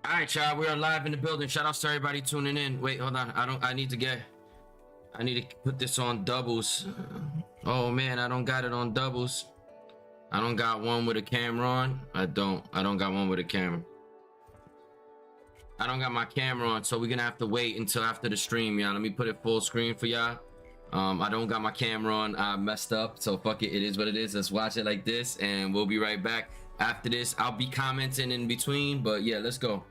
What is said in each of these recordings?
All right, y'all. We are live in the building. Shout out to everybody tuning in. Wait, hold on. I need to put this on doubles. Oh man, I don't got it on doubles. I don't got one with a camera on. I don't got one with a camera. I don't got my camera on, so we're gonna have to wait until after the stream, y'all. Let me put it full screen for y'all. I don't got my camera on. I messed up, so fuck it. It is what it is. Let's watch it like this, and we'll be right back after this. I'll be commenting in between, but yeah, let's go.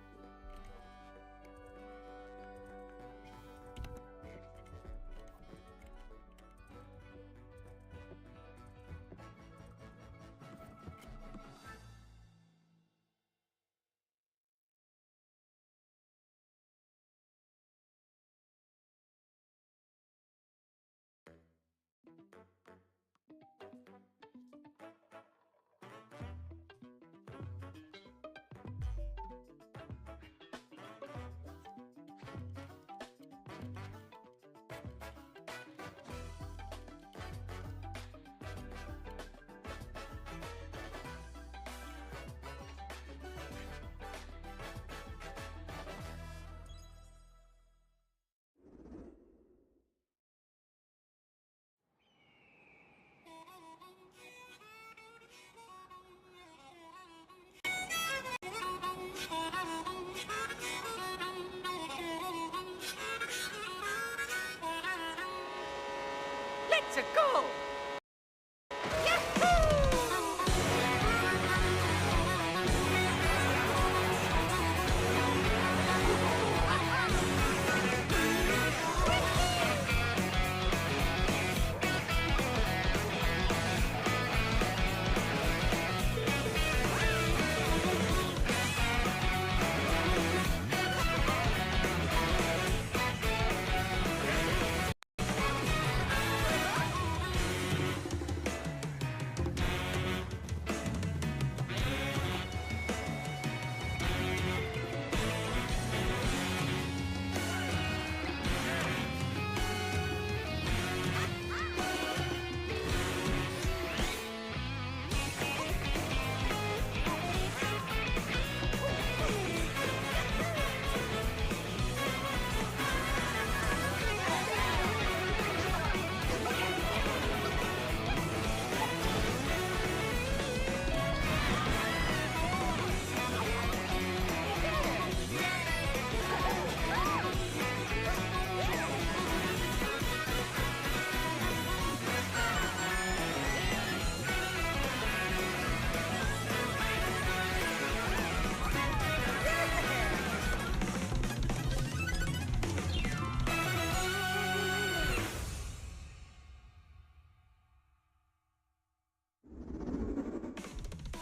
Let's go!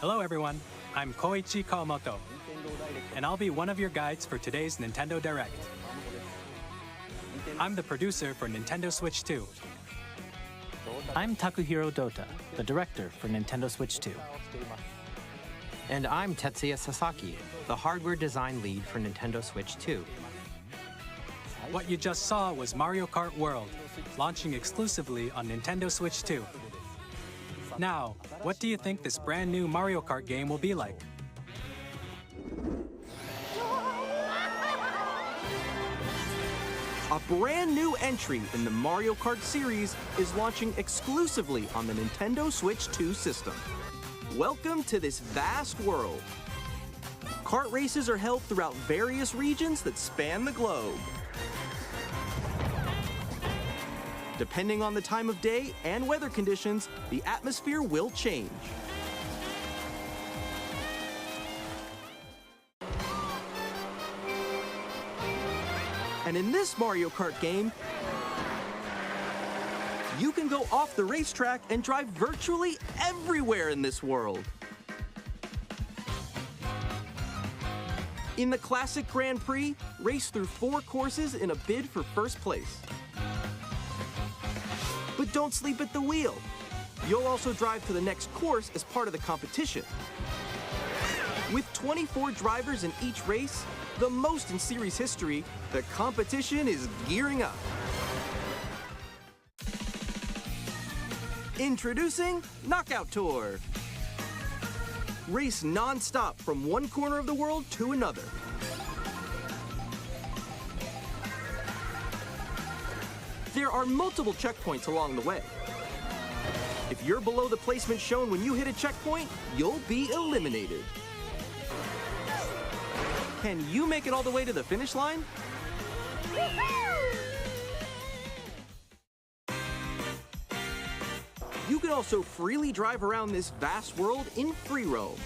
Hello everyone, I'm Koichi Kawamoto, and I'll be one of your guides for today's Nintendo Direct. I'm the producer for Nintendo Switch 2. I'm Takuhiro Dota, the director for Nintendo Switch 2. And I'm Tetsuya Sasaki, the hardware design lead for Nintendo Switch 2. What you just saw was Mario Kart World, launching exclusively on Nintendo Switch 2. Now, what do you think this brand new Mario Kart game will be like? A brand new entry in the Mario Kart series is launching exclusively on the Nintendo Switch 2 system. Welcome to this vast world. Kart races are held throughout various regions that span the globe. Depending on the time of day and weather conditions, the atmosphere will change. And in this Mario Kart game, you can go off the racetrack and drive virtually everywhere in this world. In the classic Grand Prix, race through 4 courses in a bid for first place. But don't sleep at the wheel. You'll also drive to the next course as part of the competition. With 24 drivers in each race, the most in series history, the competition is gearing up. Introducing Knockout Tour. Race non-stop from one corner of the world to another. There are multiple checkpoints along the way. If you're below the placement shown when you hit a checkpoint, you'll be eliminated. Can you make it all the way to the finish line? You can also freely drive around this vast world in free roam.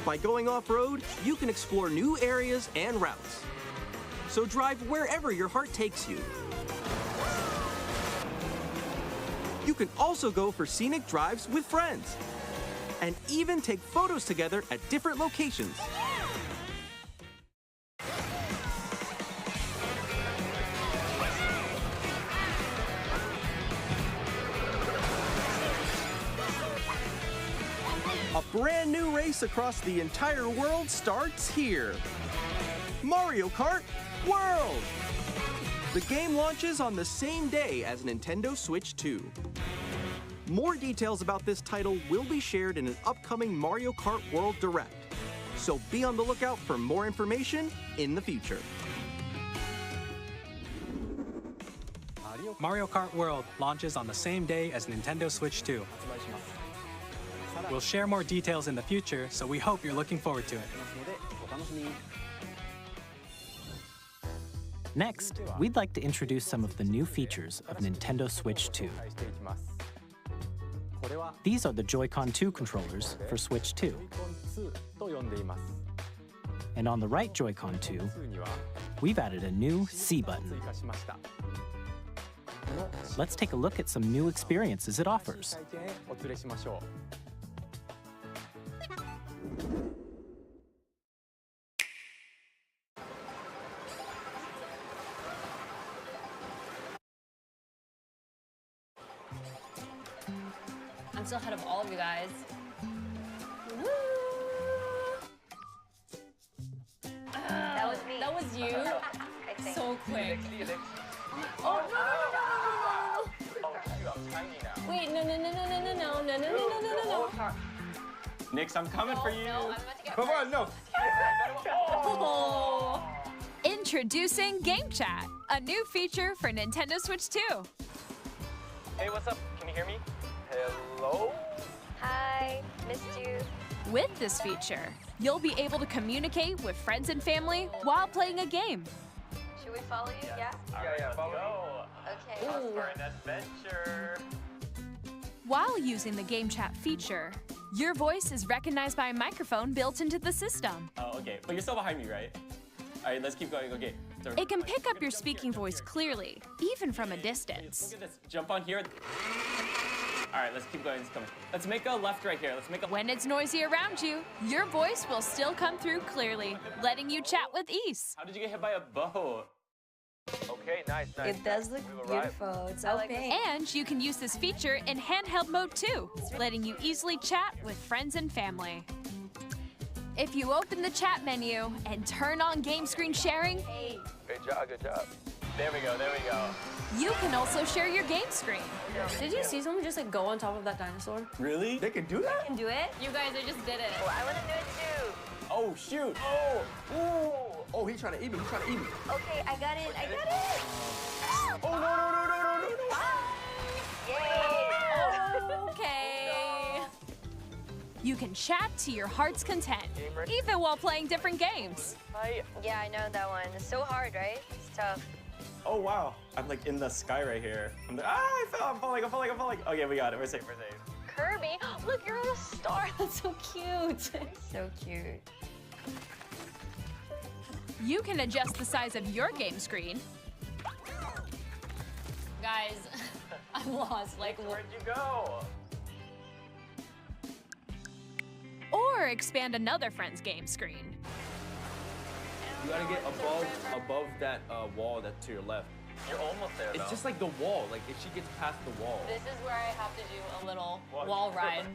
By going off-road, you can explore new areas and routes. So drive wherever your heart takes you. You can also go for scenic drives with friends, and even take photos together at different locations. A brand new race across the entire world starts here. Mario Kart World! The game launches on the same day as Nintendo Switch 2. More details about this title will be shared in an upcoming Mario Kart World Direct, so be on the lookout for more information in the future. Mario Kart World launches on the same day as Nintendo Switch 2. We'll share more details in the future, so we hope you're looking forward to it. Next, we'd like to introduce some of the new features of Nintendo Switch 2. These are the Joy-Con 2 controllers for Switch 2. And on the right Joy-Con 2, we've added a new C button. Let's take a look at some new experiences it offers. I'm still ahead of all of you guys. Woo! That was me. That was you? I think. So quick. Oh, no. Wait, no. Nix, I'm coming for you. No, I'm about to get Come on, no. Oh. Introducing Game Chat, a new feature for Nintendo Switch 2. Hey, what's up? Can you hear me? Hello? Hi, missed you. With this feature, you'll be able to communicate with friends and family while playing a game. Should we follow you? Yeah? Yeah, follow me. Okay. Off for an adventure. While using the Game Chat feature, your voice is recognized by a microphone built into the system. Oh, okay. But you're still behind me, right? All right, let's keep going. Okay. It can pick up your speaking voice clearly, even from a distance. Look at this. Jump on here. All right, let's keep going. Let's make a left right here. Let's make a... When it's noisy around you, your voice will still come through clearly, letting you chat with ease. How did you get hit by a bow? Okay, nice. It does look beautiful. It's so pink. And you can use this feature in handheld mode too, letting you easily chat with friends and family. If you open the chat menu and turn on game screen sharing, Good job. There we go. you can also share your game screen. Did you see someone just like go on top of that dinosaur? Really? They can do that? Can do it? You guys, I just did it. Oh, I want to do it too. Oh, shoot. Oh, he's trying to eat me. Okay, I got it. Oh, no. Yay! Okay. You can chat to your heart's content, even while playing different games. Yeah, I know that one. It's so hard, right? It's tough. Oh, wow. I'm like in the sky right here. I fell. I'm falling. Okay, we got it. We're safe. Kirby, look, you're on a star. That's so cute. So cute. You can adjust the size of your game screen, Guys, I'm lost. Like, Where'd you go? or expand another friend's game screen. You gotta get above that wall that's to your left. You're almost there, It's just like the wall. Like if she gets past the wall. this is where I have to do a little wall ride.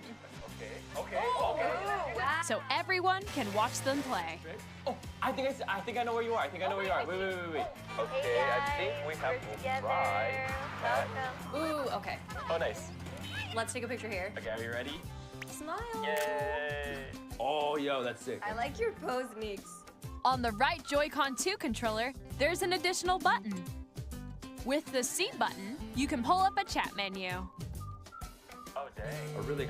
Okay. So everyone can watch them play. Oh, I think I know where you are. Wait. Hey guys, we're together. Welcome. Ooh, okay. Oh, nice. Let's take a picture here. Okay, are you ready? Smile. Yay. Oh, yo, that's sick. I like your pose, Nix. On the right Joy-Con 2 controller, there's an additional button. With the C button, you can pull up a chat menu. Oh, dang. Oh, really?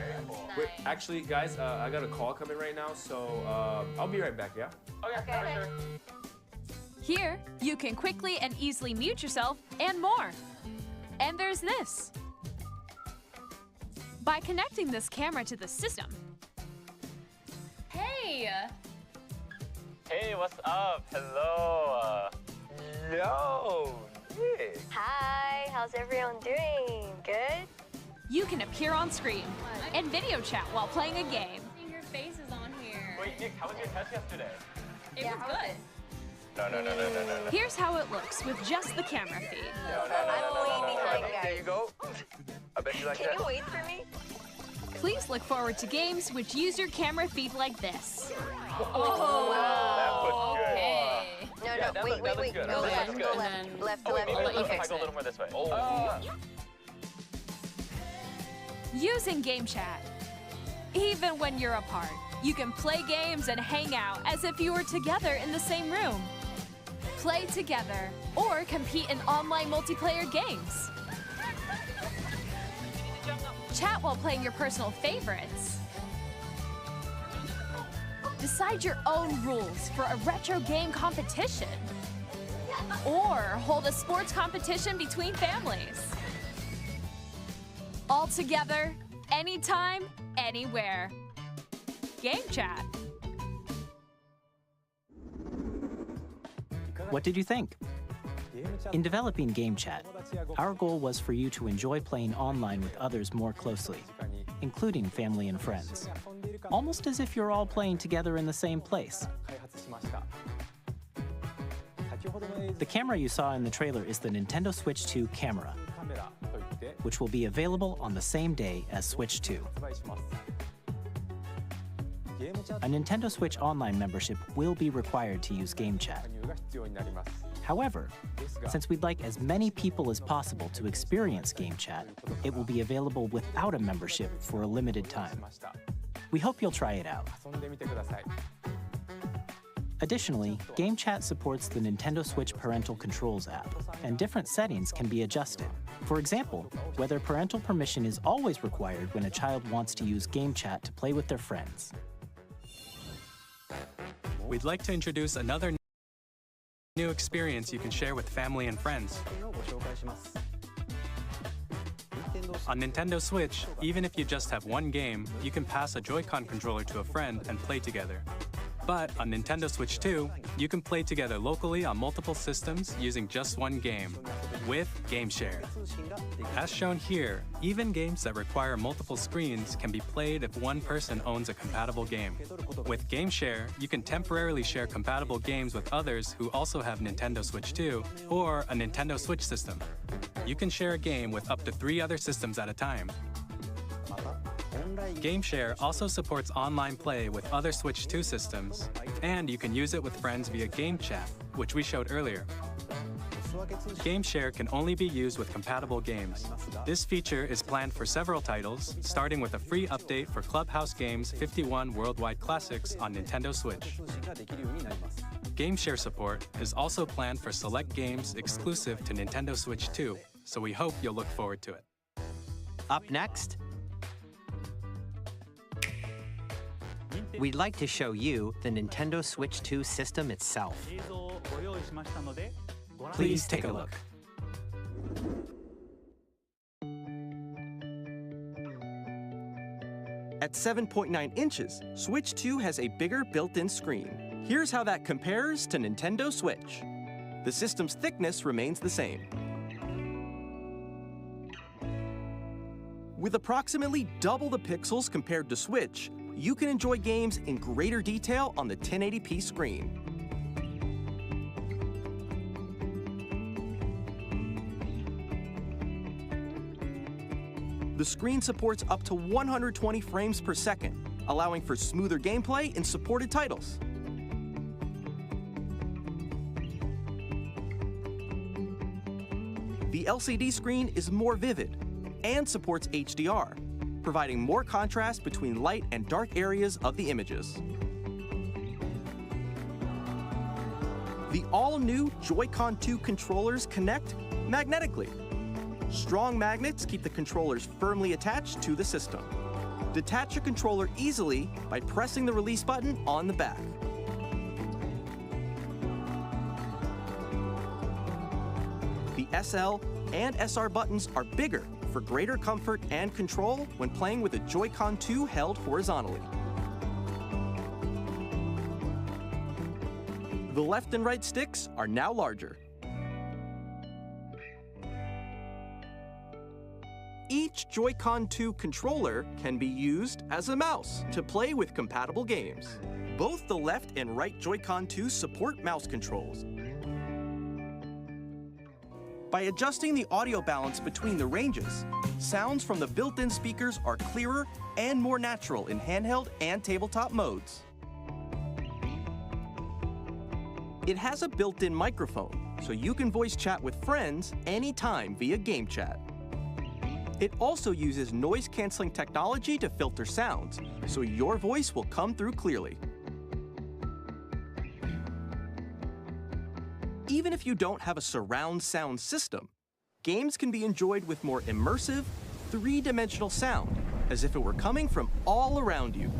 Wait, actually, guys, I got a call coming right now, so I'll be right back, yeah? Okay, for sure. Here, you can quickly and easily mute yourself and more. And there's this. By connecting this camera to the system. Hey! Hey, what's up? Hello. Yo, Nick. Hi, how's everyone doing? Good? You can appear on screen and video chat while playing a game. Your face is on here. Wait, Nick, how was your test yesterday? It was good. No. Here's how it looks with just the camera feed. I'm way behind, guys. There you go. I bet you like Can you wait for me? Please look forward to games which use your camera feed like this. Oh, wow. Okay. No, wait. Go left, go left. Left. I'll let you fix Go a it. little more this way. Using Game Chat. Even when you're apart, you can play games and hang out as if you were together in the same room. Play together or compete in online multiplayer games. Chat while playing your personal favorites. Decide your own rules for a retro game competition. Or hold a sports competition between families. All together, anytime, anywhere. Game Chat. What did you think? In developing Game Chat, our goal was for you to enjoy playing online with others more closely, including family and friends, almost as if you're all playing together in the same place. The camera you saw in the trailer is the Nintendo Switch 2 camera, which will be available on the same day as Switch 2. A Nintendo Switch Online membership will be required to use Game Chat. However, since we'd like as many people as possible to experience Game Chat, it will be available without a membership for a limited time. We hope you'll try it out. Additionally, Game Chat supports the Nintendo Switch Parental Controls app, and different settings can be adjusted. For example, whether parental permission is always required when a child wants to use Game Chat to play with their friends. We'd like to introduce another new experience you can share with family and friends. On Nintendo Switch, even if you just have one game, you can pass a Joy-Con controller to a friend and play together. But on Nintendo Switch 2, you can play together locally on multiple systems using just one game, with Game Share. As shown here, even games that require multiple screens can be played if one person owns a compatible game. With Game Share, you can temporarily share compatible games with others who also have Nintendo Switch 2 or a Nintendo Switch system. You can share a game with up to 3 other systems at a time. Game Share also supports online play with other Switch 2 systems, and you can use it with friends via Game Chat, which we showed earlier. Game Share can only be used with compatible games. This feature is planned for several titles, starting with a free update for Clubhouse Games 51 Worldwide Classics on Nintendo Switch. Game Share support is also planned for select games exclusive to Nintendo Switch 2, so we hope you'll look forward to it. Up next, we'd like to show you the Nintendo Switch 2 system itself. Please take a look. At 7.9 inches, Switch 2 has a bigger built-in screen. Here's how that compares to Nintendo Switch. The system's thickness remains the same. With approximately double the pixels compared to Switch, you can enjoy games in greater detail on the 1080p screen. The screen supports up to 120 frames per second, allowing for smoother gameplay in supported titles. The LCD screen is more vivid and supports HDR, providing more contrast between light and dark areas of the images. The all-new Joy-Con 2 controllers connect magnetically. Strong magnets keep the controllers firmly attached to the system. Detach a controller easily by pressing the release button on the back. The SL and SR buttons are bigger for greater comfort and control when playing with a Joy-Con 2 held horizontally. The left and right sticks are now larger. Each Joy-Con 2 controller can be used as a mouse to play with compatible games. Both the left and right Joy-Con 2 support mouse controls. By adjusting the audio balance between the ranges, sounds from the built-in speakers are clearer and more natural in handheld and tabletop modes. It has a built-in microphone, so you can voice chat with friends anytime via Game Chat. It also uses noise-canceling technology to filter sounds, so your voice will come through clearly. Even if you don't have a surround sound system, games can be enjoyed with more immersive, three-dimensional sound, as if it were coming from all around you.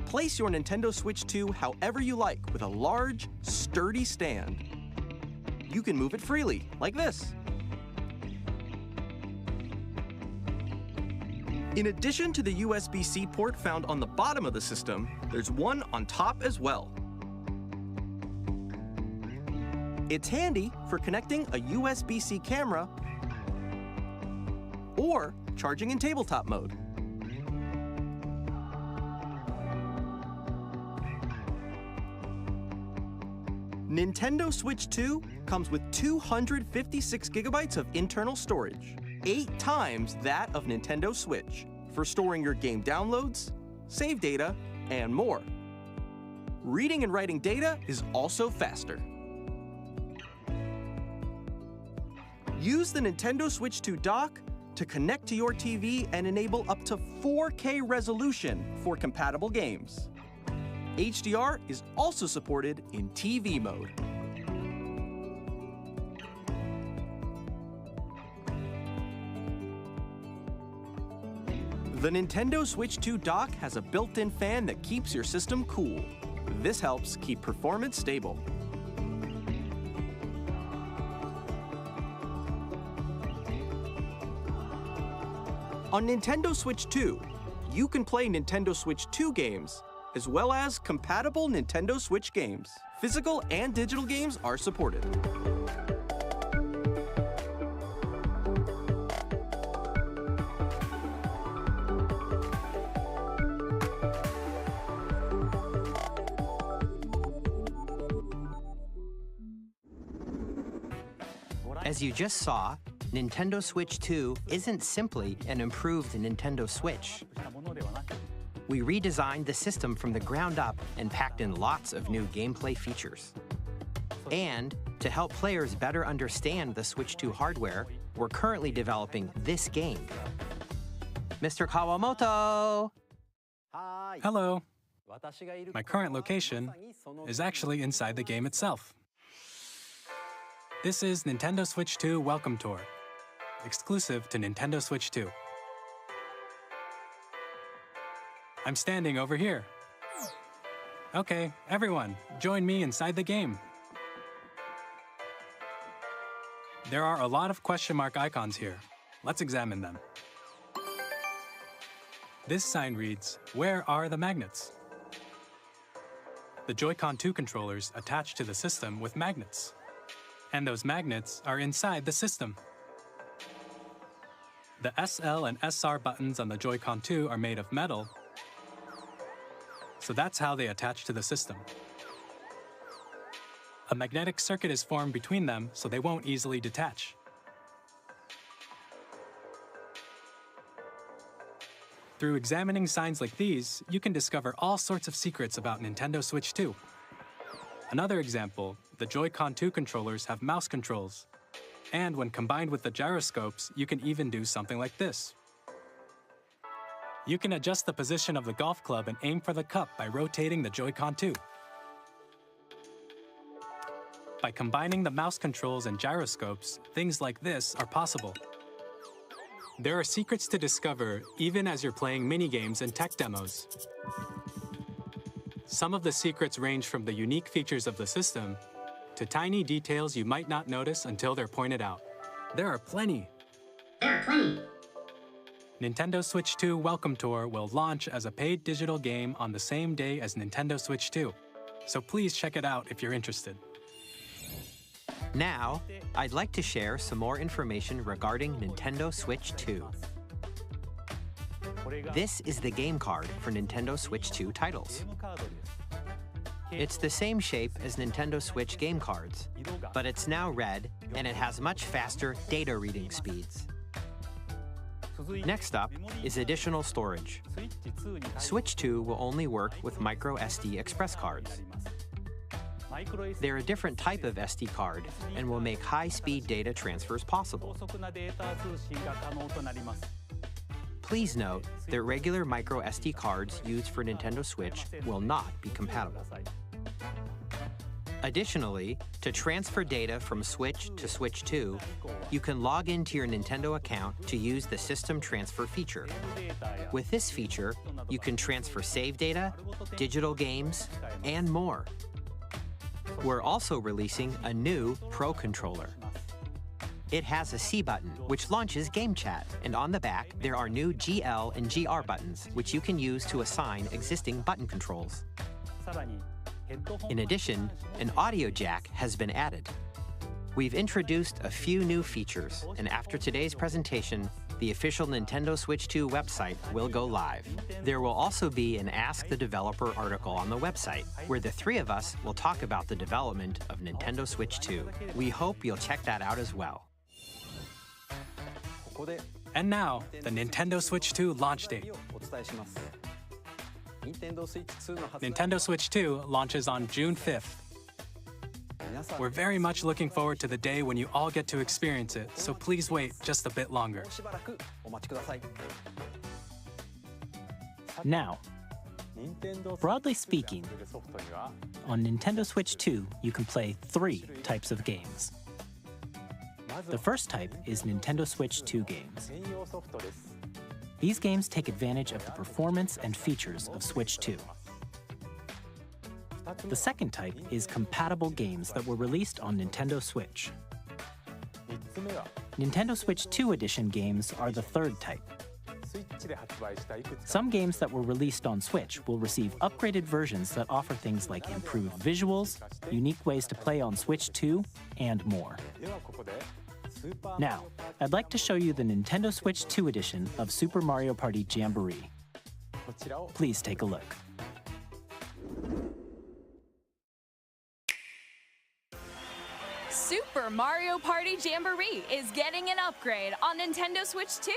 Place your Nintendo Switch 2 however you like with a large, sturdy stand. You can move it freely, like this. In addition to the USB-C port found on the bottom of the system, there's one on top as well. It's handy for connecting a USB-C camera or charging in tabletop mode. Nintendo Switch 2 comes with 256 gigabytes of internal storage, 8 times that of Nintendo Switch, for storing your game downloads, save data, and more. Reading and writing data is also faster. Use the Nintendo Switch 2 dock to connect to your TV and enable up to 4K resolution for compatible games. HDR is also supported in TV mode. The Nintendo Switch 2 dock has a built-in fan that keeps your system cool. This helps keep performance stable. On Nintendo Switch 2, you can play Nintendo Switch 2 games, as well as compatible Nintendo Switch games. Physical and digital games are supported. As you just saw, Nintendo Switch 2 isn't simply an improved Nintendo Switch. We redesigned the system from the ground up and packed in lots of new gameplay features. And to help players better understand the Switch 2 hardware, we're currently developing this game. Mr. Kawamoto! Hello. My current location is actually inside the game itself. This is Nintendo Switch 2 Welcome Tour, exclusive to Nintendo Switch 2. I'm standing over here. Okay, everyone, join me inside the game. There are a lot of question mark icons here. Let's examine them. This sign reads, "Where are the magnets?" The Joy-Con 2 controllers attach to the system with magnets. And those magnets are inside the system. The SL and SR buttons on the Joy-Con 2 are made of metal, so that's how they attach to the system. A magnetic circuit is formed between them, so they won't easily detach. Through examining signs like these, you can discover all sorts of secrets about Nintendo Switch 2. Another example, the Joy-Con 2 controllers have mouse controls. And when combined with the gyroscopes, you can even do something like this. You can adjust the position of the golf club and aim for the cup by rotating the Joy-Con too. By combining the mouse controls and gyroscopes, things like this are possible. There are secrets to discover even as you're playing minigames and tech demos. Some of the secrets range from the unique features of the system to tiny details you might not notice until they're pointed out. There are plenty. Nintendo Switch 2 Welcome Tour will launch as a paid digital game on the same day as Nintendo Switch 2, so please check it out if you're interested. Now, I'd like to share some more information regarding Nintendo Switch 2. This is the game card for Nintendo Switch 2 titles. It's the same shape as Nintendo Switch game cards, but it's now red and it has much faster data reading speeds. Next up is additional storage. Switch 2 will only work with micro SD express cards. They're a different type of SD card and will make high-speed data transfers possible. Please note that regular micro SD cards used for Nintendo Switch will not be compatible. Additionally, to transfer data from Switch to Switch 2, you can log into your Nintendo account to use the System Transfer feature. With this feature, you can transfer save data, digital games, and more. We're also releasing a new Pro Controller. It has a C button, which launches Game Chat, and on the back, there are new GL and GR buttons, which you can use to assign existing button controls. In addition, an audio jack has been added. We've introduced a few new features, and after today's presentation, the official Nintendo Switch 2 website will go live. There will also be an Ask the Developer article on the website, where the three of us will talk about the development of Nintendo Switch 2. We hope you'll check that out as well. And now, the Nintendo Switch 2 launch date. Nintendo Switch 2 launches on June 5th. We're very much looking forward to the day when you all get to experience it, so please wait just a bit longer. Now, broadly speaking, on Nintendo Switch 2, you can play 3 types of games. The first type is Nintendo Switch 2 games. These games take advantage of the performance and features of Switch 2. The second type is compatible games that were released on Nintendo Switch. Nintendo Switch 2 Edition games are the third type. Some games that were released on Switch will receive upgraded versions that offer things like improved visuals, unique ways to play on Switch 2, and more. Now, I'd like to show you the Nintendo Switch 2 edition of Super Mario Party Jamboree. Please take a look. Super Mario Party Jamboree is getting an upgrade on Nintendo Switch 2.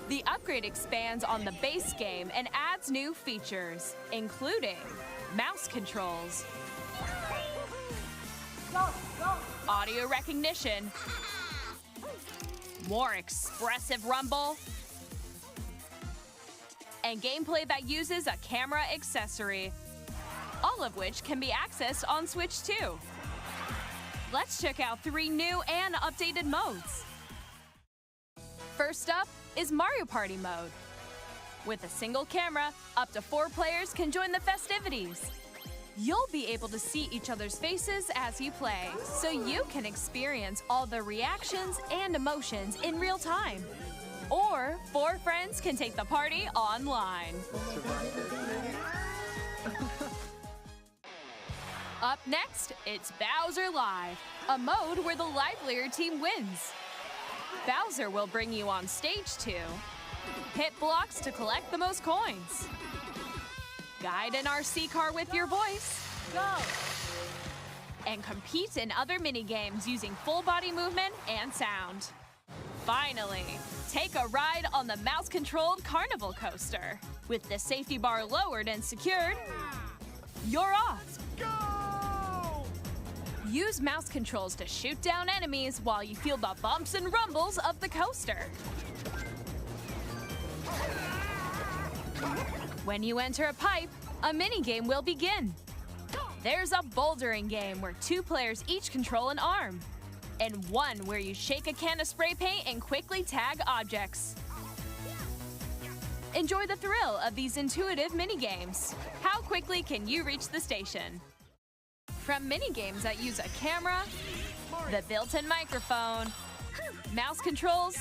The upgrade expands on the base game and adds new features, including mouse controls, audio recognition, more expressive rumble, and gameplay that uses a camera accessory, all of which can be accessed on Switch 2. Let's check out 3 new and updated modes. First up is Mario Party mode. With a single camera, up to 4 players can join the festivities. You'll be able to see each other's faces as you play, so you can experience all the reactions and emotions in real time. Or 4 friends can take the party online. Up next, it's Bowser Live, a mode where the livelier team wins. Bowser will bring you on stage to hit blocks to collect the most coins, guide an RC car with your voice, go, and compete in other mini-games using full body movement and sound. Finally, take a ride on the mouse-controlled carnival coaster. With the safety bar lowered and secured, you're off. Go! Use mouse controls to shoot down enemies while you feel the bumps and rumbles of the coaster. When you enter a pipe, a minigame will begin. There's a bouldering game where 2 players each control an arm, and one where you shake a can of spray paint and quickly tag objects. Enjoy the thrill of these intuitive minigames. How quickly can you reach the station? From minigames that use a camera, the built-in microphone, mouse controls,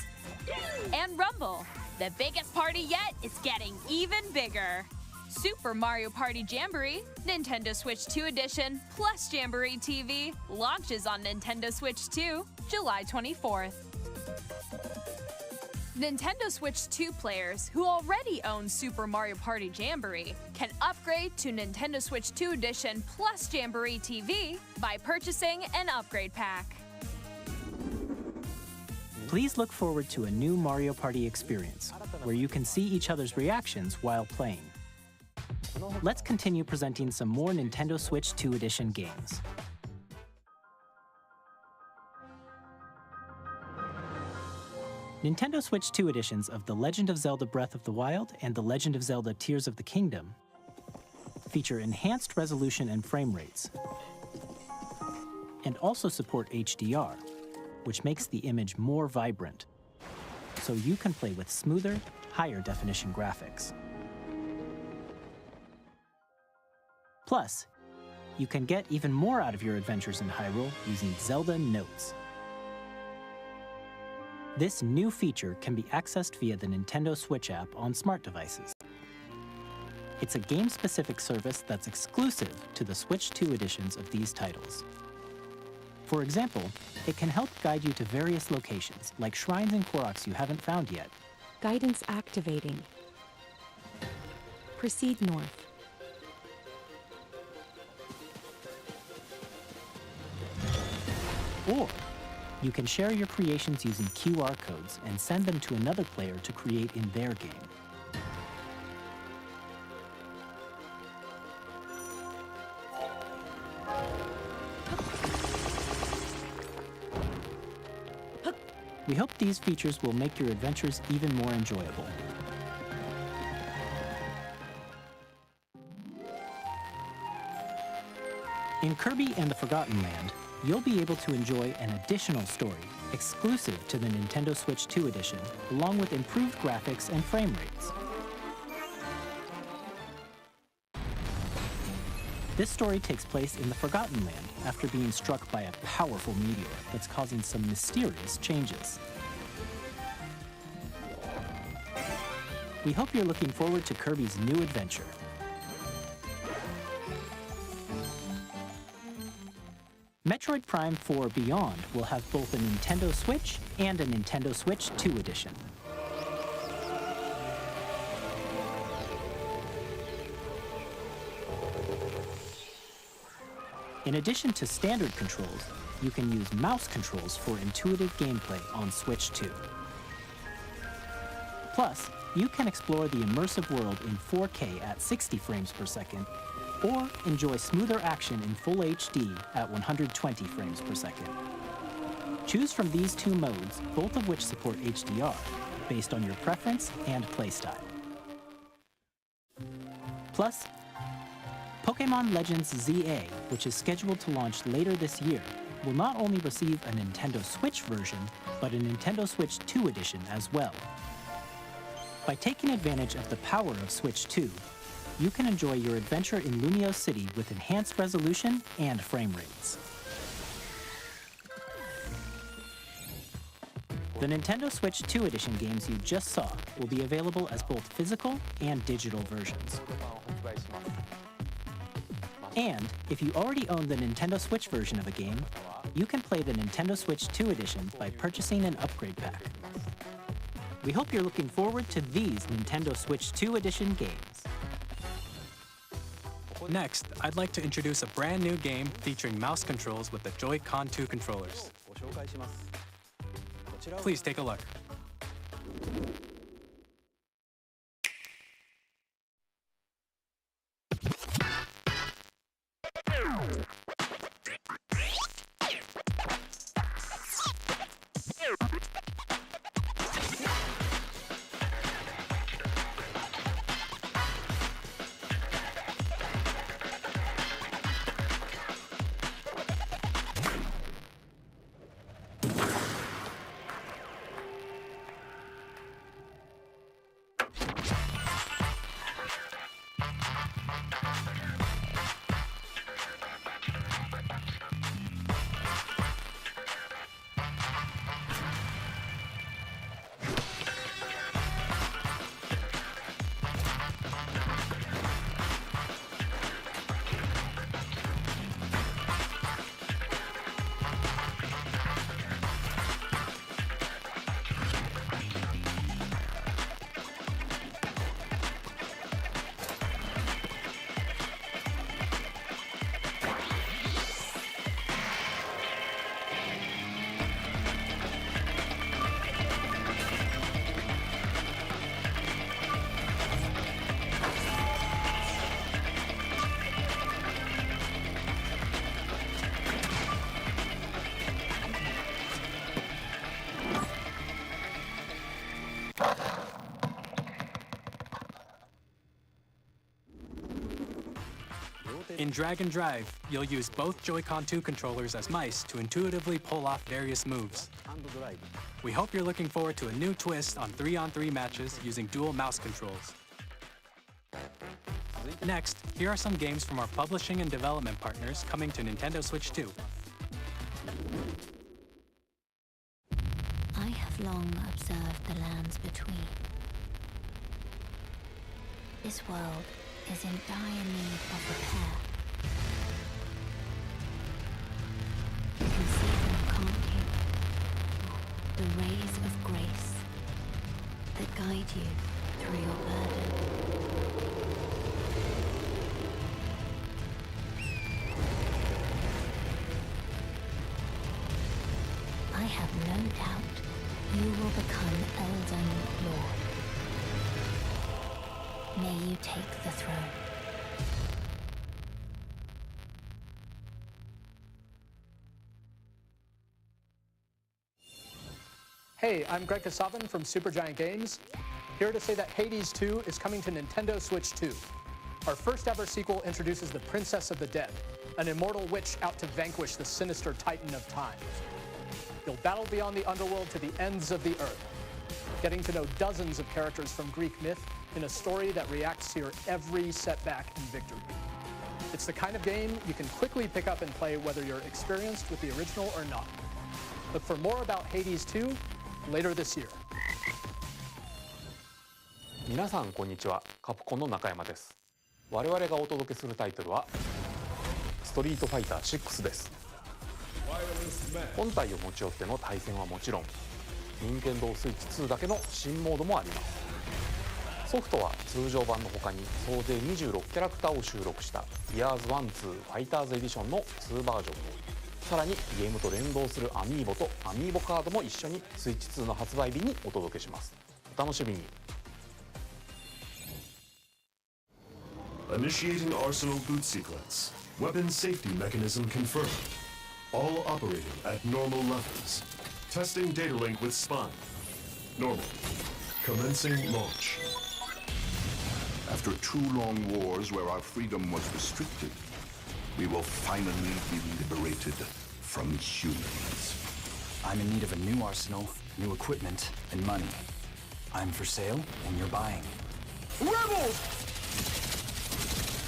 and rumble, the biggest party yet is getting even bigger. Super Mario Party Jamboree, Nintendo Switch 2 Edition, plus Jamboree TV launches on Nintendo Switch 2, July 24th. Nintendo Switch 2 players who already own Super Mario Party Jamboree can upgrade to Nintendo Switch 2 Edition plus Jamboree TV by purchasing an upgrade pack. Please look forward to a new Mario Party experience, where you can see each other's reactions while playing. Let's continue presenting some more Nintendo Switch 2 Edition games. Nintendo Switch 2 editions of The Legend of Zelda Breath of the Wild and The Legend of Zelda Tears of the Kingdom feature enhanced resolution and frame rates, and also support HDR, which makes the image more vibrant, so you can play with smoother, higher definition graphics. Plus, you can get even more out of your adventures in Hyrule using Zelda Notes. This new feature can be accessed via the Nintendo Switch app on smart devices. It's a game-specific service that's exclusive to the Switch 2 editions of these titles. For example, it can help guide you to various locations, like shrines and Koroks you haven't found yet. Guidance activating. Proceed north. Or you can share your creations using QR codes and send them to another player to create in their game. We hope these features will make your adventures even more enjoyable. In Kirby and the Forgotten Land, you'll be able to enjoy an additional story exclusive to the Nintendo Switch 2 edition, along with improved graphics and frame rates. This story takes place in the Forgotten Land after being struck by a powerful meteor that's causing some mysterious changes. We hope you're looking forward to Kirby's new adventure. Metroid Prime 4 Beyond will have both a Nintendo Switch and a Nintendo Switch 2 edition. In addition to standard controls, you can use mouse controls for intuitive gameplay on Switch 2. Plus, you can explore the immersive world in 4K at 60 frames per second, or enjoy smoother action in Full HD at 120 frames per second. Choose from these two modes, both of which support HDR, based on your preference and playstyle. Plus, Pokémon Legends ZA, which is scheduled to launch later this year, will not only receive a Nintendo Switch version, but a Nintendo Switch 2 edition as well. By taking advantage of the power of Switch 2, you can enjoy your adventure in Lumio City with enhanced resolution and frame rates. The Nintendo Switch 2 edition games you just saw will be available as both physical and digital versions. And if you already own the Nintendo Switch version of a game, you can play the Nintendo Switch 2 edition by purchasing an upgrade pack. We hope you're looking forward to these Nintendo Switch 2 edition games. Next, I'd like to introduce a brand new game featuring mouse controls with the Joy-Con 2 controllers. Please take a look. In Drag and Drive, you'll use both Joy-Con 2 controllers as mice to intuitively pull off various moves. We hope you're looking forward to a new twist on 3-on-3 matches using dual mouse controls. Next, here are some games from our publishing and development partners coming to Nintendo Switch 2. I have long observed the lands between. This world is in dire need of repair. You can see them, can't you? The rays of grace that guide you through your burden. I have no doubt you will become Elden Lord. May you take the throne. Hey, I'm Greg Kasavin from Supergiant Games, here to say that Hades 2 is coming to Nintendo Switch 2. Our first ever sequel introduces the Princess of the Dead, an immortal witch out to vanquish the sinister Titan of Time. You'll battle beyond the underworld to the ends of the earth, getting to know dozens of characters from Greek myth in a story that reacts to your every setback and victory. It's the kind of game you can quickly pick up and play whether you're experienced with the original or not. Look for more about Hades 2 later this year. 皆さんこんにちは、カプコンの中山です。我々がお届けするタイトルはストリートファイター6です。本体を持ち寄っての対戦はもちろん、任天堂スイッチ2だけの新モードもあります。ソフトは通常版の他に総勢26キャラクターを収録した Years 1-2 ファイターズエディションの2バージョンと、さらにゲームと連動するアミーボとアミーボカードも一緒にスイッチ2の発売日にお届けします。お楽しみに。Initiating Arsenal boot sequence. Weapon safety mechanism confirmed. All operating at normal levels. Testing data link with Spine. Normal. Commencing launch. After 2 long wars where our freedom was restricted, we will finally be liberated from humans. I'm in need of a new arsenal, new equipment, and money. I'm for sale, and you're buying. Rebels!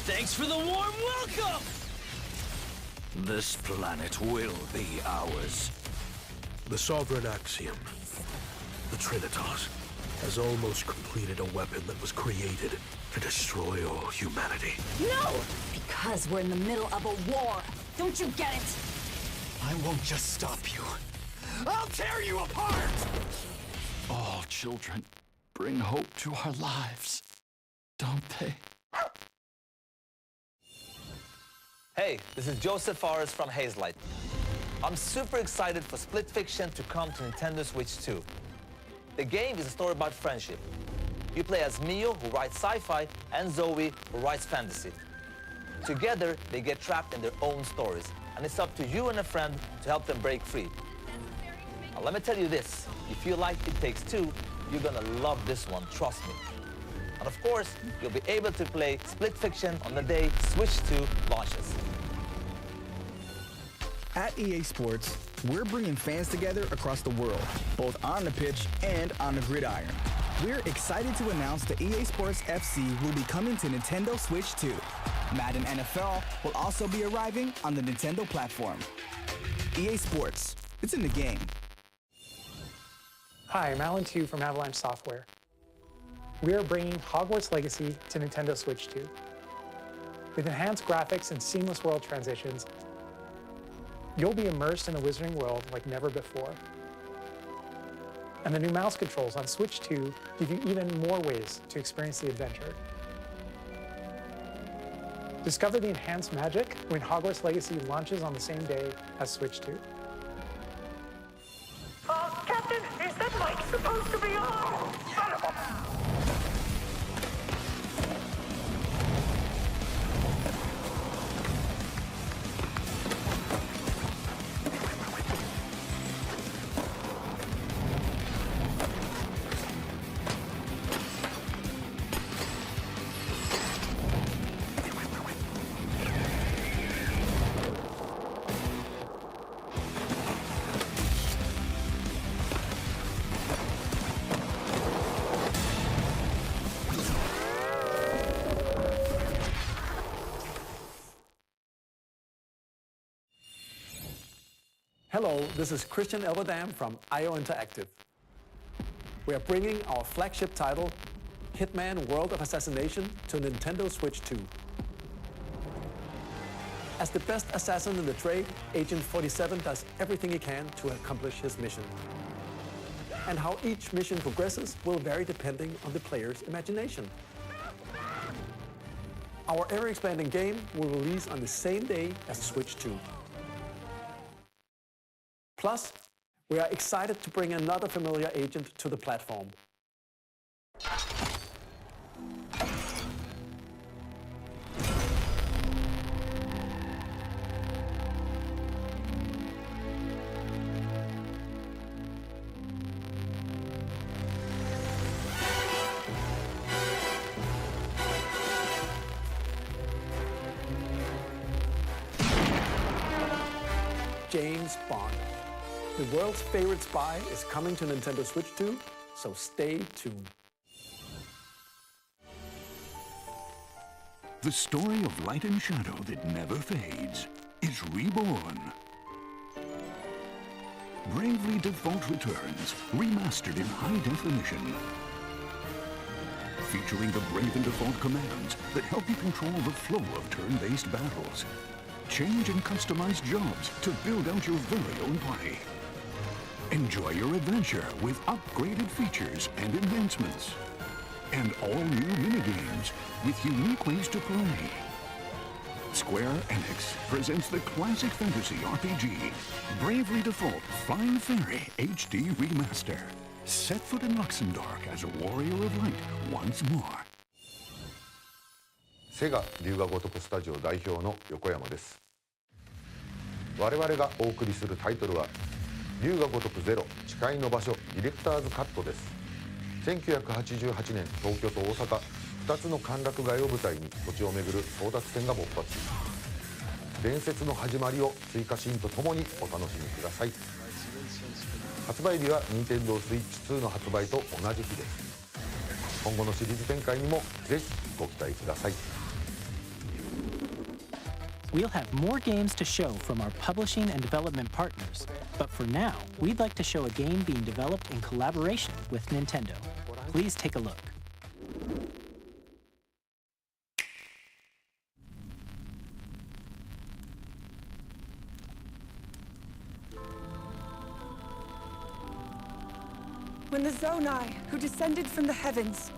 Thanks for the warm welcome! This planet will be ours. The Sovereign Axiom, the Trinitas, has almost completed a weapon that was created to destroy all humanity. No! Because we're in the middle of a war. Don't you get it? I won't just stop you. I'll tear you apart! All children bring hope to our lives, don't they? Hey, this is Joseph Forrest from Hazelight. I'm super excited for Split Fiction to come to Nintendo Switch 2. The game is a story about friendship. You play as Mio, who writes sci-fi, and Zoe, who writes fantasy. Together, they get trapped in their own stories, and it's up to you and a friend to help them break free. Now, let me tell you this, if you like It Takes Two, you're gonna love this one, trust me. And of course, you'll be able to play Split Fiction on the day Switch 2 launches. At EA Sports, we're bringing fans together across the world, both on the pitch and on the gridiron. We're excited to announce that EA Sports FC will be coming to Nintendo Switch 2. Madden NFL will also be arriving on the Nintendo platform. EA Sports, it's in the game. Hi, I'm Alan Tu from Avalanche Software. We are bringing Hogwarts Legacy to Nintendo Switch 2. With enhanced graphics and seamless world transitions, you'll be immersed in a wizarding world like never before. And the new mouse controls on Switch 2 give you even more ways to experience the adventure. Discover the enhanced magic when Hogwarts Legacy launches on the same day as Switch 2. Captain, is that mic supposed to be on? Son of a... Hello, this is Christian Elverdam from IO Interactive. We are bringing our flagship title, Hitman World of Assassination, to Nintendo Switch 2. As the best assassin in the trade, Agent 47 does everything he can to accomplish his mission. And how each mission progresses will vary depending on the player's imagination. Our ever-expanding game will release on the same day as Switch 2. Plus, we are excited to bring another familiar agent to the platform. James Bond. The world's favorite spy is coming to Nintendo Switch 2, so stay tuned. The story of light and shadow that never fades is reborn. Bravely Default returns, remastered in high definition. Featuring the Brave and Default commands that help you control the flow of turn-based battles. Change and customize jobs to build out your very own party. Enjoy your adventure with upgraded features and advancements. And all new minigames with unique ways to play. Square Enix presents the classic fantasy RPG, Bravely Default Flying Fairy HD Remaster. Set foot in Luxembourg as a warrior of light once more. セガ龍が如くスタジオ代表の横山です。我々がお送りするタイトルは龍が如くゼロ誓いの場所ディレクターズカットです。1988年東京と大阪2つの歓楽街を舞台に土地をめぐる争奪戦が勃発。伝説の始まりを追加シーンとともにお楽しみください。発売日は Nintendo Switch 2の発売と同じ日です。今後のシリーズ展開にもぜひご期待ください。We'll have more games to show from our publishing and development partners, but for now, we'd like to show a game being developed in collaboration with Nintendo. Please take a look. When the Zonai, who descended from the heavens,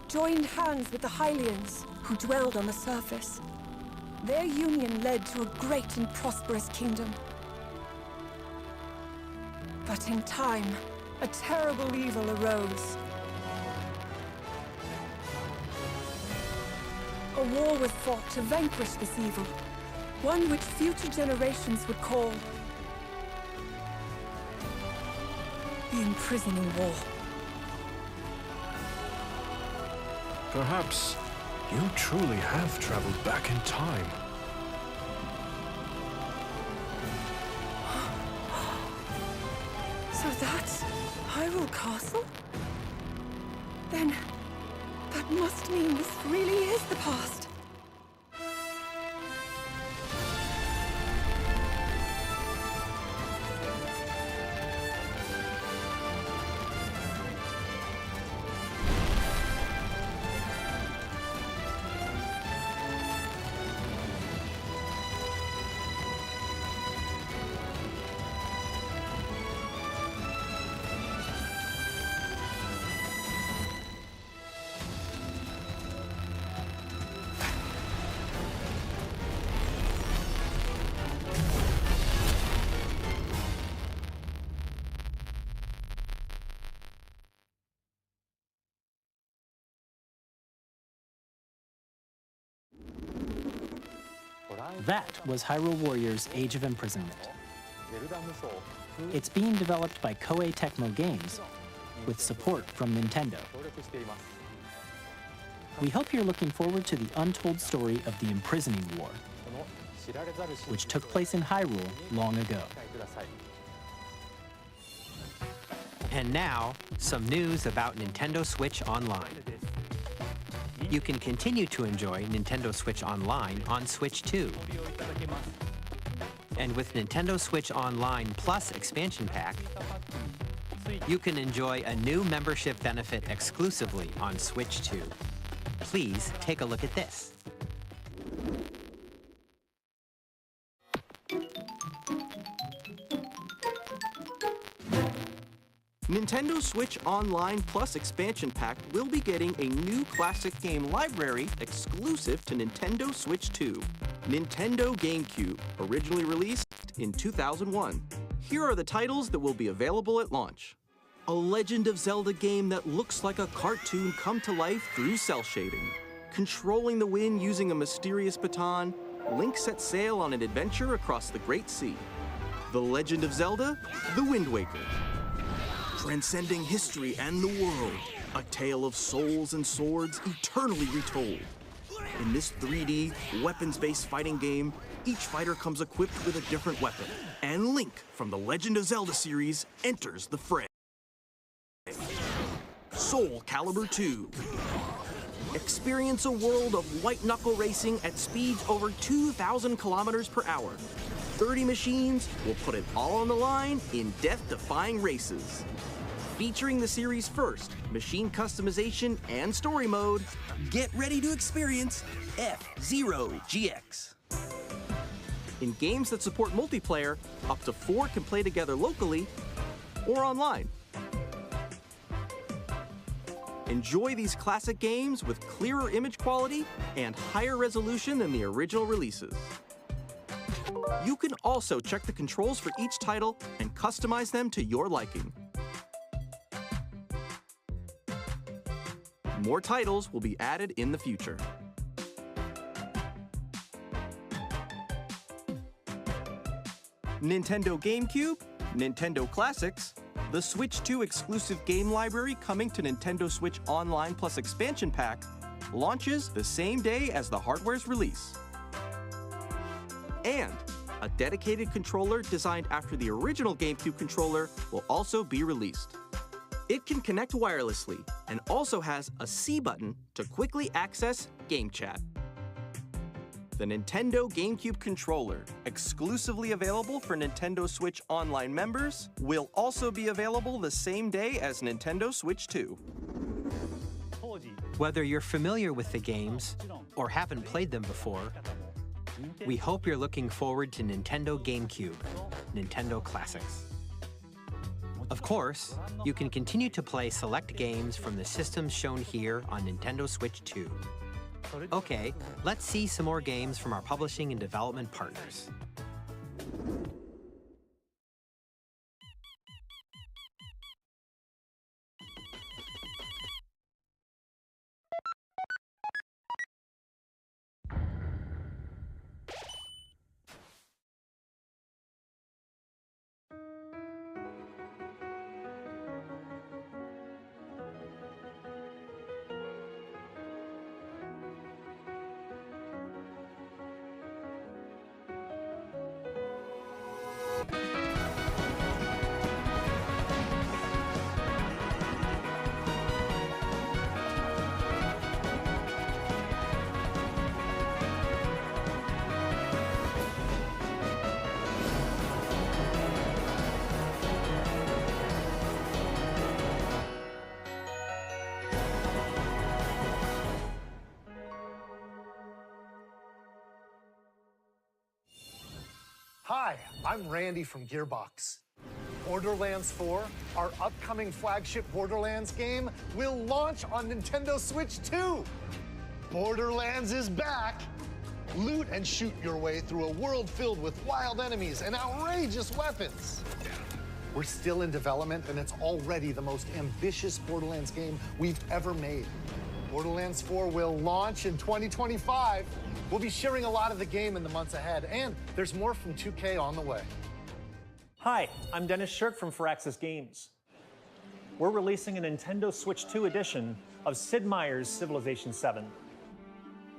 joined hands with the Hylians, who dwelled on the surface, their union led to a great and prosperous kingdom. But in time, a terrible evil arose. A war was fought to vanquish this evil, one which future generations would call the Imprisoning War. Perhaps you truly have traveled back in time. So that's Hyrule Castle? Then that must mean this really is the past. That was Hyrule Warriors Age of Imprisonment. It's being developed by Koei Tecmo Games with support from Nintendo. We hope you're looking forward to the untold story of the Imprisoning War, which took place in Hyrule long ago. And now, some news about Nintendo Switch Online. You can continue to enjoy Nintendo Switch Online on Switch 2. And with Nintendo Switch Online Plus expansion pack, you can enjoy a new membership benefit exclusively on Switch 2. Please take a look at this. Nintendo Switch Online Plus expansion pack will be getting a new classic game library exclusive to Nintendo Switch 2. Nintendo GameCube, originally released in 2001. Here are the titles that will be available at launch. A Legend of Zelda game that looks like a cartoon come to life through cell shading. Controlling the wind using a mysterious baton, Link sets sail on an adventure across the Great Sea. The Legend of Zelda: The Wind Waker. Transcending history and the world, a tale of souls and swords eternally retold. In this 3D, weapons-based fighting game, each fighter comes equipped with a different weapon, and Link from the Legend of Zelda series enters the fray. Soul Calibur 2. Experience a world of white-knuckle racing at speeds over 2,000 kilometers per hour. 30 machines will put it all on the line in death-defying races. Featuring the series' first machine customization and story mode, get ready to experience F-Zero GX. In games that support multiplayer, up to 4 can play together locally or online. Enjoy these classic games with clearer image quality and higher resolution than the original releases. You can also check the controls for each title and customize them to your liking. More titles will be added in the future. Nintendo GameCube, Nintendo Classics, the Switch 2 exclusive game library coming to Nintendo Switch Online Plus expansion pack launches the same day as the hardware's release. And a dedicated controller designed after the original GameCube controller will also be released. It can connect wirelessly and also has a C button to quickly access Game Chat. The Nintendo GameCube controller, exclusively available for Nintendo Switch Online members, will also be available the same day as Nintendo Switch 2. Whether you're familiar with the games or haven't played them before, we hope you're looking forward to Nintendo GameCube, Nintendo Classics. Of course, you can continue to play select games from the systems shown here on Nintendo Switch 2. Okay, let's see some more games from our publishing and development partners. Hi, I'm Randy from Gearbox. Borderlands 4, our upcoming flagship Borderlands game, will launch on Nintendo Switch 2. Borderlands is back. Loot and shoot your way through a world filled with wild enemies and outrageous weapons. We're still in development, and it's already the most ambitious Borderlands game we've ever made. Borderlands 4 will launch in 2025. We'll be sharing a lot of the game in the months ahead, and there's more from 2K on the way. Hi, I'm Dennis Shirk from Firaxis Games. We're releasing a Nintendo Switch 2 edition of Sid Meier's Civilization 7.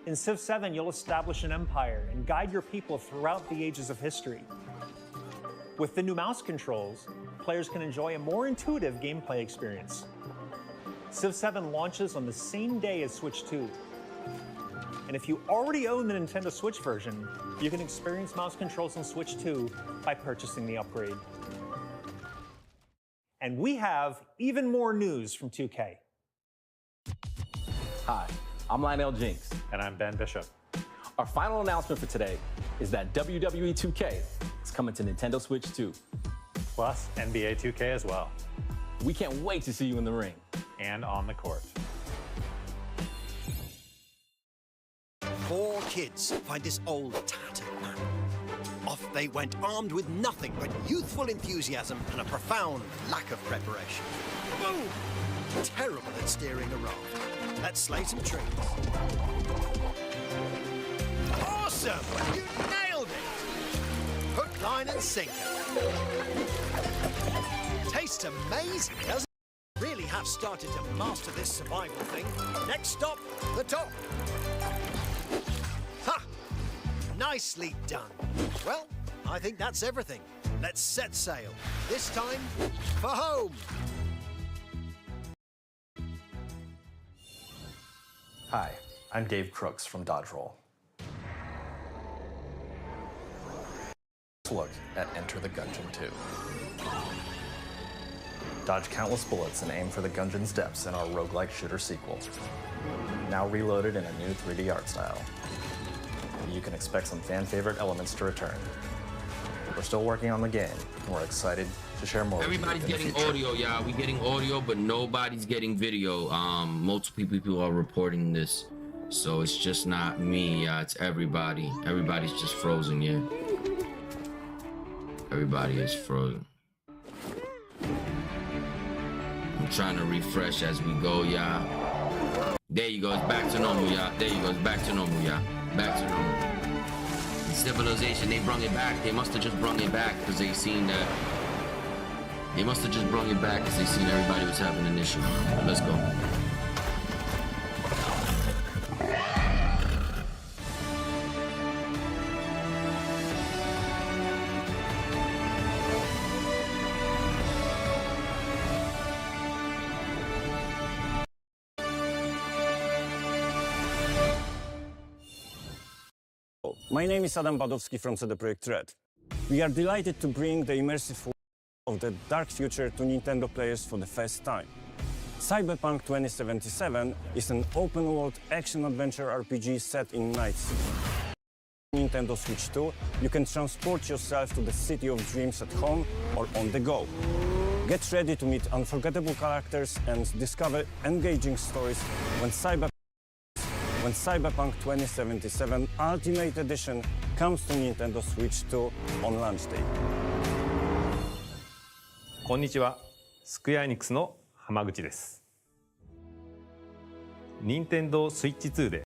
In Civ 7, you'll establish an empire and guide your people throughout the ages of history. With the new mouse controls, players can enjoy a more intuitive gameplay experience. Civ 7 launches on the same day as Switch 2. And if you already own the Nintendo Switch version, you can experience mouse controls on Switch 2 by purchasing the upgrade. And we have even more news from 2K. Hi, I'm Lionel Jinks. And I'm Ben Bishop. Our final announcement for today is that WWE 2K is coming to Nintendo Switch 2. Plus NBA 2K as well. We can't wait to see you in the ring. And on the court. 4 kids find this old tattered man. Off they went armed with nothing but youthful enthusiasm and a profound lack of preparation. Boom! Terrible at steering a raft. Let's slay some trees. Awesome! You nailed it! Hook, line and sinker. Tastes amazing, doesn't it? Really have started to master this survival thing. Next stop, the top. Ha! Nicely done. Well, I think that's everything. Let's set sail. This time, for home. Hi, I'm Dave Crooks from Dodge Roll. Let's look at Enter the Gungeon 2. Dodge countless bullets and aim for the Gungeon's depths in our roguelike shooter sequel. Now reloaded in a new 3D art style. You can expect some fan-favorite elements to return. We're still working on the game, and we're excited to share more. Everybody's getting audio, y'all. We're getting audio, but nobody's getting video. Multiple people are reporting this. So it's just not me, it's everybody. Everybody's just frozen, yeah. Everybody is frozen. I'm trying to refresh as we go, y'all. There you go, it's back to normal, y'all. There you go, it's back to normal, y'all. Back to normal. Civilization, they brung it back. They must have just brung it back because they seen that. They must have just brung it back because they seen everybody was having an issue. Let's go. My name is Adam Badowski from CD Projekt Red. We are delighted to bring the immersive world of the dark future to Nintendo players for the first time. Cyberpunk 2077 is an open-world action-adventure RPG set in Night City. On Nintendo Switch 2, you can transport yourself to the city of dreams at home or on the go. Get ready to meet unforgettable characters and discover engaging stories when Cyberpunk 2077 Ultimate Edition comes to Nintendo Switch 2 on launch day. こんにちは、スクエアエニックスの浜口です。任天堂スイッチ2で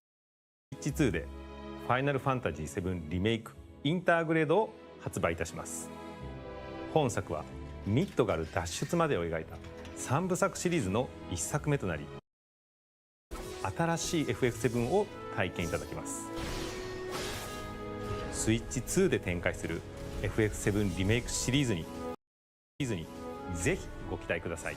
ファイナルファンタジー7リメイクインターグレードを発売いたします。本作はミッドガル脱出までを描いた3部作シリーズの1作目となり、新しい FF7 を体験いただけます。スイッチ2で展開する FF7 リメイクシリーズにぜひご期待ください。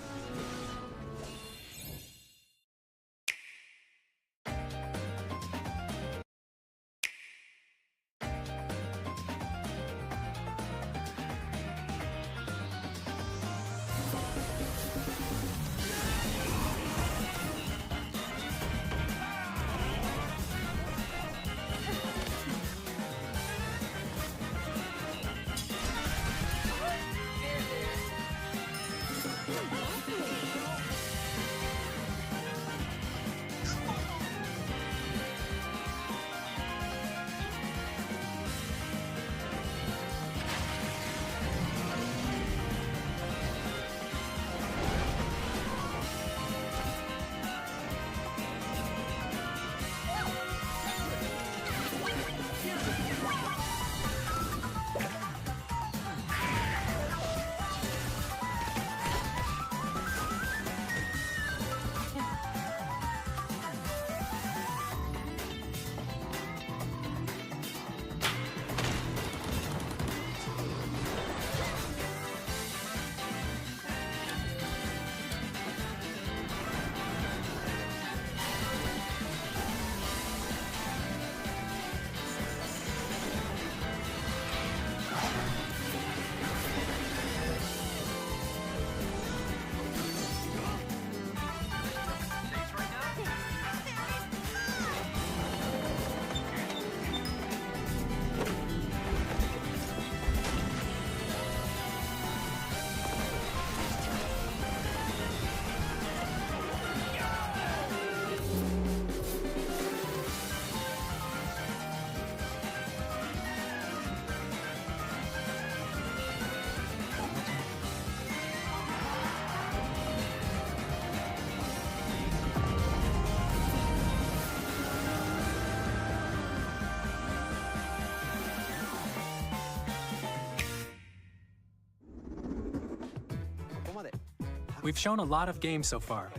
We've shown a lot of games so far.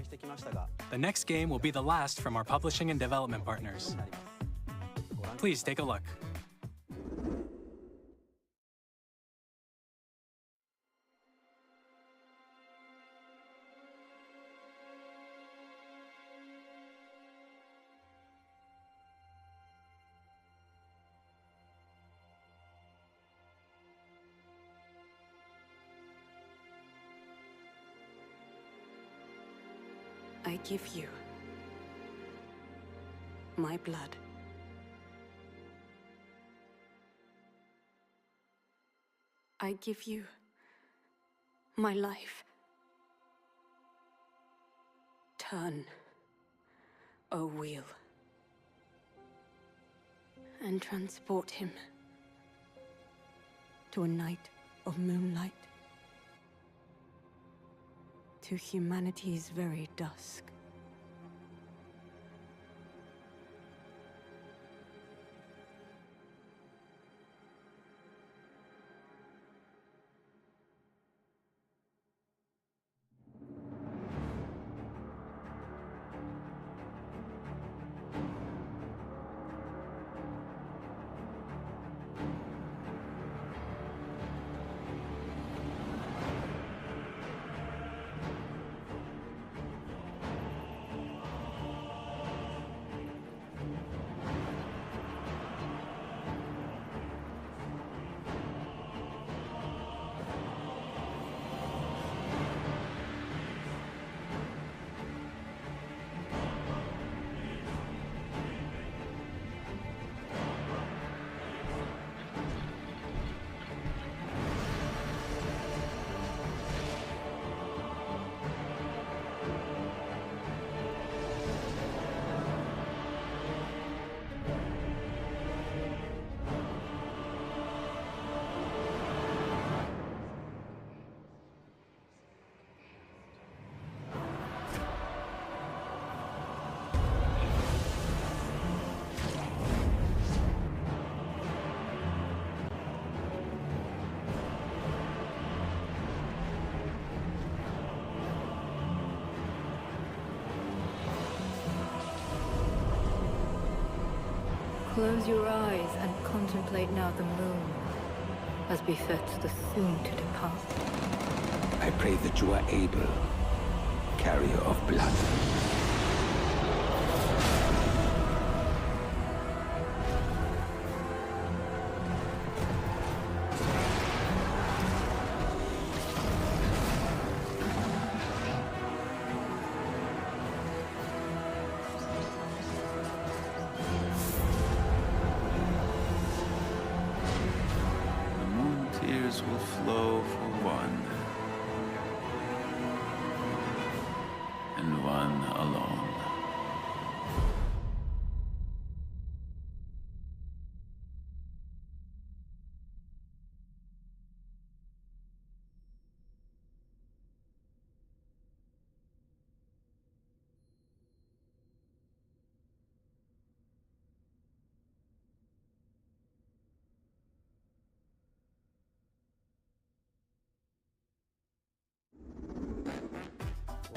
The next game will be the last from our publishing and development partners. Please take a look. I give you my blood. I give you my life. Turn, O wheel, and transport him to a night of moonlight, to humanity's very dusk. Close your eyes and contemplate now the moon, as befits the soon to depart. I pray that you are able, carrier of blood. Will flow for one, and one alone.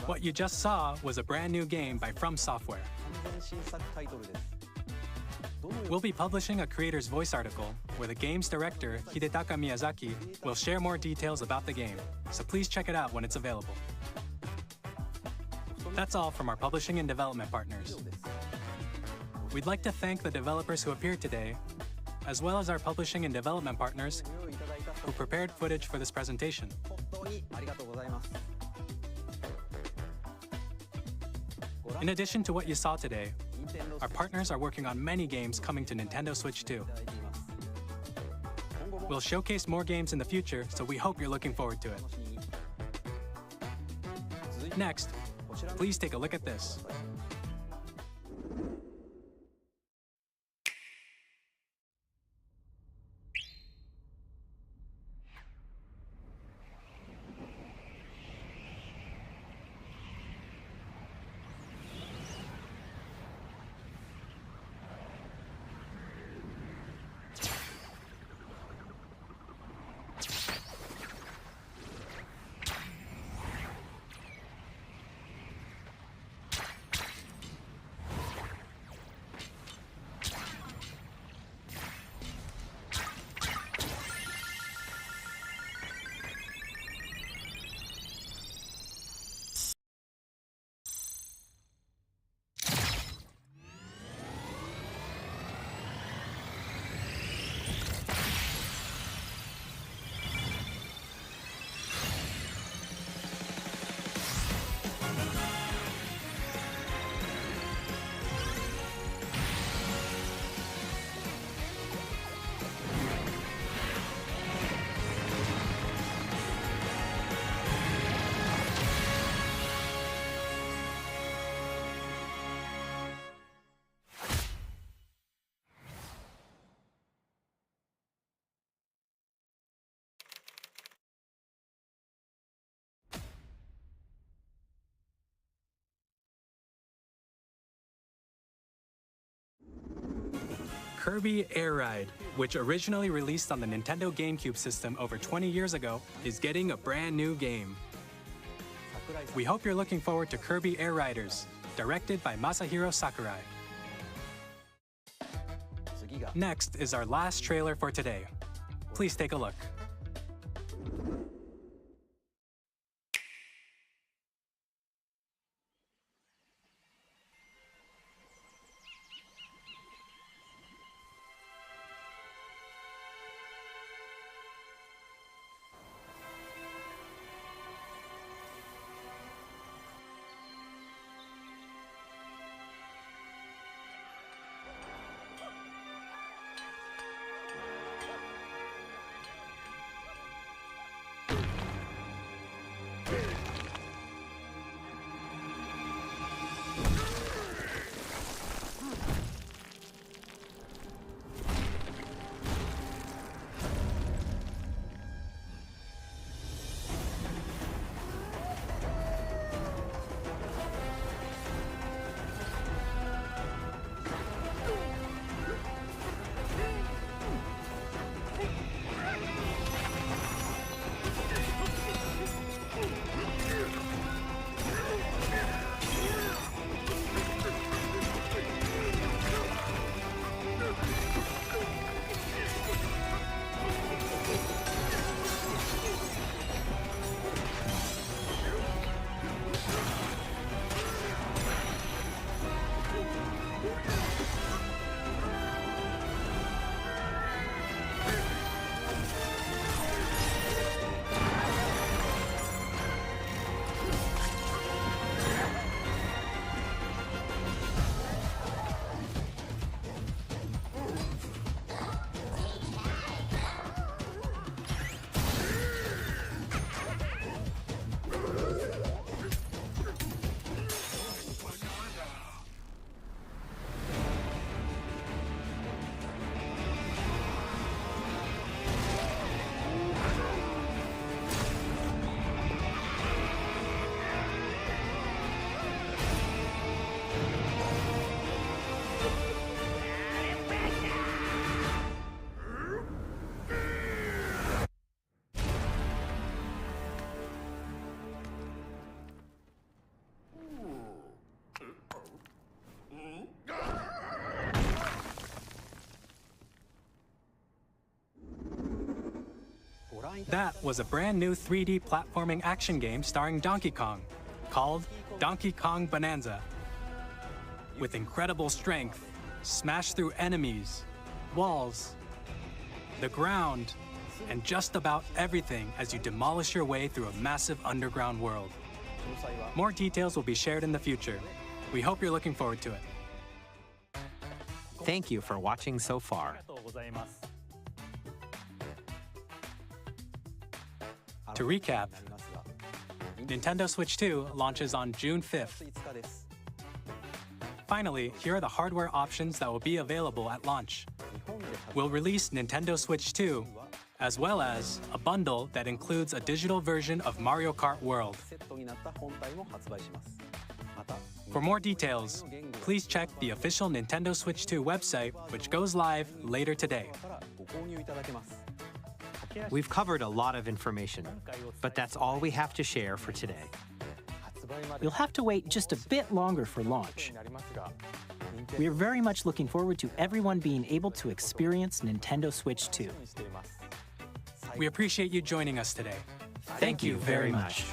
What you just saw was a brand new game by From Software. We'll be publishing a creator's voice article where the game's director, Hidetaka Miyazaki, will share more details about the game, so please check it out when it's available. That's all from our publishing and development partners. We'd like to thank the developers who appeared today, as well as our publishing and development partners who prepared footage for this presentation. In addition to what you saw today, our partners are working on many games coming to Nintendo Switch 2. We'll showcase more games in the future, so we hope you're looking forward to it. Next, please take a look at this. Kirby Air Ride, which originally released on the Nintendo GameCube system over 20 years ago, is getting a brand new game. We hope you're looking forward to Kirby Air Riders, directed by Masahiro Sakurai. Next is our last trailer for today. Please take a look. That was a brand new 3D platforming action game starring Donkey Kong, called Donkey Kong Bonanza. With incredible strength, smash through enemies, walls, the ground, and just about everything as you demolish your way through a massive underground world. More details will be shared in the future. We hope you're looking forward to it. Thank you for watching so far. To recap, Nintendo Switch 2 launches on June 5th. Finally, here are the hardware options that will be available at launch. We'll release Nintendo Switch 2, as well as a bundle that includes a digital version of Mario Kart World. For more details, please check the official Nintendo Switch 2 website, which goes live later today. We've covered a lot of information, but that's all we have to share for today. You'll have to wait just a bit longer for launch. We are very much looking forward to everyone being able to experience Nintendo Switch 2. We appreciate you joining us today. Thank you very much.